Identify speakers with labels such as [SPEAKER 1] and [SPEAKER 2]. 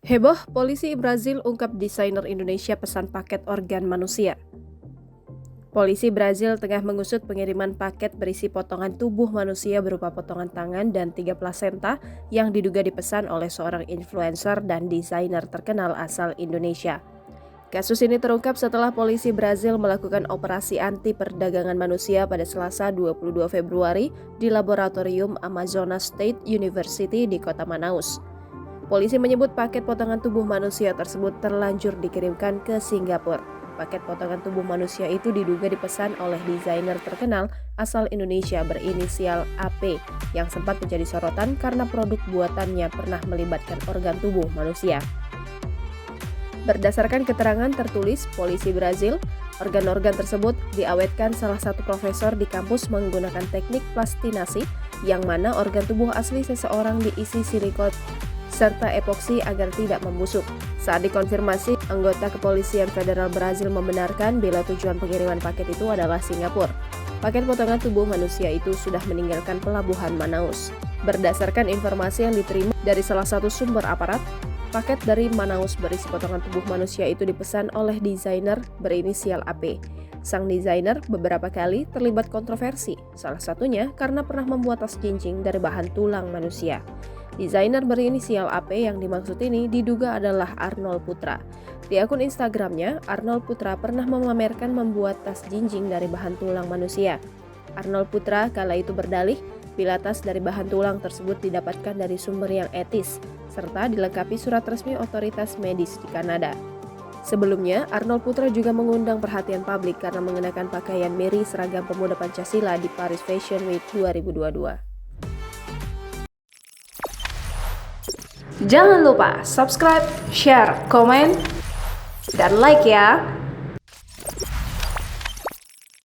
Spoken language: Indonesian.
[SPEAKER 1] Heboh, polisi Brazil ungkap desainer Indonesia pesan paket organ manusia. Polisi Brazil tengah mengusut pengiriman paket berisi potongan tubuh manusia berupa potongan tangan dan 3 plasenta yang diduga dipesan oleh seorang influencer dan desainer terkenal asal Indonesia. Kasus ini terungkap setelah polisi Brazil melakukan operasi anti perdagangan manusia pada Selasa 22 Februari di laboratorium Amazonas State University di kota Manaus. Polisi menyebut paket potongan tubuh manusia tersebut terlanjur dikirimkan ke Singapura. Paket potongan tubuh manusia itu diduga dipesan oleh desainer terkenal asal Indonesia berinisial AP yang sempat menjadi sorotan karena produk buatannya pernah melibatkan organ tubuh manusia. Berdasarkan keterangan tertulis polisi Brazil, organ-organ tersebut diawetkan salah satu profesor di kampus menggunakan teknik plastinasi yang mana organ tubuh asli seseorang diisi silikon serta epoksi agar tidak membusuk. Saat dikonfirmasi, anggota kepolisian federal Brazil membenarkan bila tujuan pengiriman paket itu adalah Singapura. Paket potongan tubuh manusia itu sudah meninggalkan pelabuhan Manaus. Berdasarkan informasi yang diterima dari salah satu sumber aparat, paket dari Manaus berisi potongan tubuh manusia itu dipesan oleh desainer berinisial AP. Sang desainer beberapa kali terlibat kontroversi, salah satunya karena pernah membuat tas jinjing dari bahan tulang manusia. Desainer berinisial AP yang dimaksud ini diduga adalah Arnold Putra. Di akun Instagramnya, Arnold Putra pernah memamerkan membuat tas jinjing dari bahan tulang manusia. Arnold Putra kala itu berdalih bila tas dari bahan tulang tersebut didapatkan dari sumber yang etis, serta dilengkapi surat resmi otoritas medis di Kanada. Sebelumnya, Arnold Putra juga mengundang perhatian publik karena mengenakan pakaian mirip seragam pemuda Pancasila di Paris Fashion Week 2022. Jangan lupa subscribe, share, komen, dan like ya!